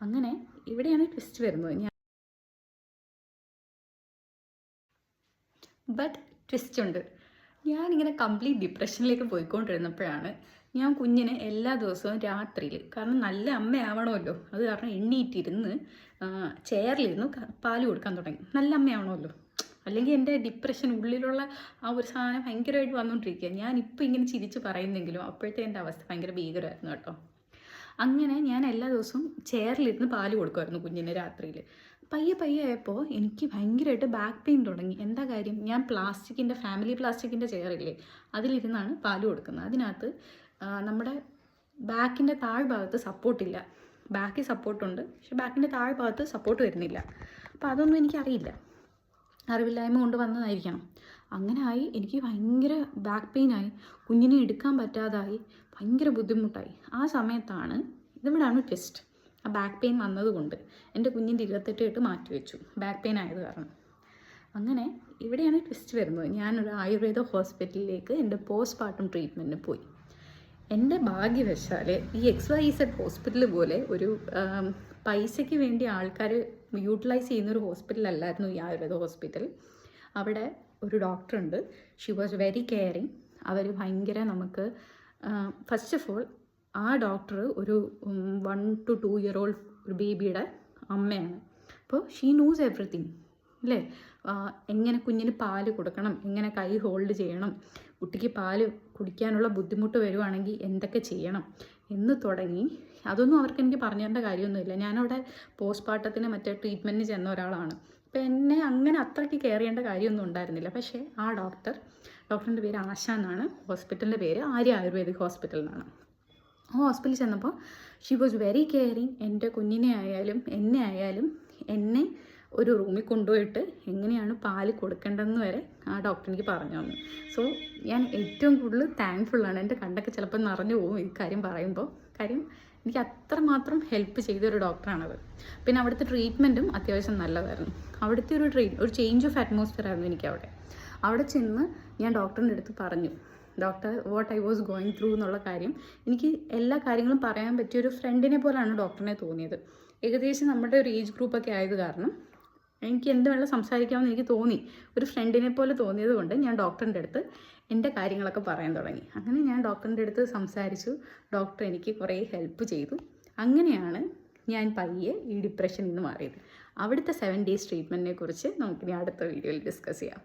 അങ്ങനെ ഇവിടെയാണ് ട്വിസ്റ്റ് വരുന്നത്. ബട്ട് ട്വിസ്റ്റ് ഉണ്ട്. ഞാനിങ്ങനെ കംപ്ലീറ്റ് ഡിപ്രഷനിലേക്ക് പോയിക്കൊണ്ടിരുന്നപ്പോഴാണ് ഞാൻ കുഞ്ഞിന് എല്ലാ ദിവസവും രാത്രിയിൽ, കാരണം നല്ല അമ്മയാവണമല്ലോ, അത് കാരണം എണ്ണീറ്റിരുന്ന് ചെയറിലിരുന്ന് പാല് കൊടുക്കാൻ തുടങ്ങി. നല്ല അമ്മയാവണമല്ലോ, അല്ലെങ്കിൽ എൻ്റെ ഡിപ്രഷൻ ഉള്ളിലുള്ള ആ ഒരു സാധനം ഭയങ്കരമായിട്ട് വന്നുകൊണ്ടിരിക്കുക. ഞാനിപ്പോൾ ഇങ്ങനെ ചിരിച്ച് പറയുന്നെങ്കിലും അപ്പോഴത്തെ എൻ്റെ അവസ്ഥ ഭയങ്കര ഭീകരമായിരുന്നു കേട്ടോ. അങ്ങനെ ഞാൻ എല്ലാ ദിവസവും ചെയറിലിരുന്ന് പാല് കൊടുക്കുമായിരുന്നു കുഞ്ഞിന് രാത്രിയിൽ. പയ്യെ ആയപ്പോൾ എനിക്ക് ഭയങ്കരമായിട്ട് ബാക്ക് പെയിൻ തുടങ്ങി. എന്താ കാര്യം, ഞാൻ ഫാമിലി പ്ലാസ്റ്റിക്കിൻ്റെ ചെയറില്ലേ, അതിലിരുന്നാണ് പാല് കൊടുക്കുന്നത്. അതിനകത്ത് നമ്മുടെ ബാക്കിൻ്റെ താഴ്ഭാഗത്ത് സപ്പോർട്ടില്ല. ബാക്കിൽ സപ്പോർട്ടുണ്ട്, പക്ഷെ ബാക്കിൻ്റെ താഴ്ഭാഗത്ത് സപ്പോർട്ട് വരുന്നില്ല. അപ്പോൾ അതൊന്നും എനിക്കറിയില്ല, അറിവില്ലായ്മ കൊണ്ട് വന്നതായിരിക്കണം. അങ്ങനെ ആയി, എനിക്ക് ഭയങ്കര ബാക്ക് പെയിനായി, കുഞ്ഞിനെ എടുക്കാൻ പറ്റാതായി, ഭയങ്കര ബുദ്ധിമുട്ടായി. ആ സമയത്താണ്, ഇവിടെയാണ് ട്വിസ്റ്റ്, ആ ബാക്ക് പെയിൻ വന്നതുകൊണ്ട് എൻ്റെ കുഞ്ഞിൻ്റെ 28 മാറ്റി വെച്ചു, ബാക്ക് പെയിൻ ആയത് കാരണം. അങ്ങനെ ഇവിടെയാണ് ട്വിസ്റ്റ് വരുന്നത്. ഞാനൊരു ആയുർവേദ ഹോസ്പിറ്റലിലേക്ക് എൻ്റെ പോസ്റ്റ്മോർട്ടം ട്രീറ്റ്മെൻറ്റിന് പോയി. എൻ്റെ ഭാഗ്യവശാൽ ഈ XYZ ഹോസ്പിറ്റൽ പോലെ ഒരു പൈസയ്ക്ക് വേണ്ടി ആൾക്കാർ യൂട്ടിലൈസ് ചെയ്യുന്നൊരു ഹോസ്പിറ്റലല്ലായിരുന്നു ഈ ആയുർവേദ ഹോസ്പിറ്റൽ. അവിടെ ഒരു ഡോക്ടറുണ്ട്, ഷി വാസ് വെരി കെയറിങ്. അവർ ഭയങ്കര നമുക്ക്, ഫസ്റ്റ് ഓഫ് ഓൾ ആ ഡോക്ടർ ഒരു 1 to 2 year old ഒരു ബേബിയുടെ അമ്മയാണ്. അപ്പോൾ ഷീ നോസ് എവറിത്തിങ് അല്ലേ. എങ്ങനെ കുഞ്ഞിന് പാല് കൊടുക്കണം, എങ്ങനെ കൈ ഹോൾഡ് ചെയ്യണം, കുട്ടിക്ക് പാല് കുടിക്കാനുള്ള ബുദ്ധിമുട്ട് വരുവാണെങ്കിൽ എന്തൊക്കെ ചെയ്യണം എന്ന് തുടങ്ങി. അതൊന്നും അവർക്ക് എനിക്ക് പറഞ്ഞു തരേണ്ട കാര്യമൊന്നുമില്ല. ഞാനവിടെ പോസ്റ്റ്മോർട്ടത്തിന് ട്രീറ്റ്മെൻറ്റിന് ചെന്ന ഒരാളാണ്. അപ്പോൾ എന്നെ അങ്ങനെ അത്രയ്ക്ക് കെയർ ചെയ്യേണ്ട കാര്യമൊന്നും ഉണ്ടായിരുന്നില്ല. പക്ഷേ ആ ഡോക്ടറിൻ്റെ പേര് ആശ എന്നാണ്, ഹോസ്പിറ്റലിൻ്റെ പേര് ആര്യ ആയുർവേദിക് ഹോസ്പിറ്റൽ എന്നാണ്. ആ ഹോസ്പിറ്റലിൽ ചെന്നപ്പോൾ ഷീ വാസ് വെരി കെയറിങ്. എൻ്റെ കുഞ്ഞിനെ ആയാലും എന്നെ ആയാലും എന്നെ ഒരു റൂമിൽ കൊണ്ടുപോയിട്ട് എങ്ങനെയാണ് പാല് കൊടുക്കേണ്ടതെന്ന് വരെ ആ ഡോക്ടർ എനിക്ക് പറഞ്ഞു തന്നു. സോ ഞാൻ ഏറ്റവും കൂടുതൽ താങ്ക്ഫുള്ളാണ്. എൻ്റെ കണ്ടൊക്കെ ചിലപ്പോൾ നിറഞ്ഞു പോകും ഈ കാര്യം പറയുമ്പോൾ. കാര്യം എനിക്ക് അത്രമാത്രം ഹെൽപ്പ് ചെയ്തൊരു ഡോക്ടറാണത്. പിന്നെ അവിടുത്തെ ട്രീറ്റ്മെൻറ്റും അത്യാവശ്യം നല്ലതായിരുന്നു. അവിടുത്തെ ഒരു ചേഞ്ച് ഓഫ് അറ്റ്മോസ്ഫിയർ ആയിരുന്നു എനിക്ക് അവിടെ ചെന്ന് ഞാൻ ഡോക്ടറിൻ്റെ അടുത്ത് പറഞ്ഞു, doctor what I was going through എന്നുള്ള കാര്യം. എനിക്ക് എല്ലാ കാര്യങ്ങളും പറയാൻ പറ്റിയൊരു ഫ്രണ്ടിനെ പോലെയാണ് ഡോക്ടറിനെ തോന്നിയത്. ഏകദേശം നമ്മുടെ ഒരു ഏജ് ഗ്രൂപ്പൊക്കെ ആയത് കാരണം എനിക്ക് എന്ത് വേണം സംസാരിക്കാമെന്ന് എനിക്ക് തോന്നി. ഒരു ഫ്രണ്ടിനെ പോലെ തോന്നിയത് കൊണ്ട് ഞാൻ ഡോക്ടറിൻ്റെ അടുത്ത് എൻ്റെ കാര്യങ്ങളൊക്കെ പറയാൻ തുടങ്ങി. അങ്ങനെ ഞാൻ ഡോക്ടറിൻ്റെ അടുത്ത് സംസാരിച്ചു. ഡോക്ടർ എനിക്ക് കുറേ ഹെൽപ്പ് ചെയ്തു. അങ്ങനെയാണ് ഞാൻ പയ്യെ ഈ ഡിപ്രഷനിൽ നിന്ന് മാറിയത്. അവിടുത്തെ 7 days ട്രീറ്റ്മെൻറ്റിനെ കുറിച്ച് നമുക്കിനി അടുത്ത വീഡിയോയിൽ ഡിസ്കസ് ചെയ്യാം.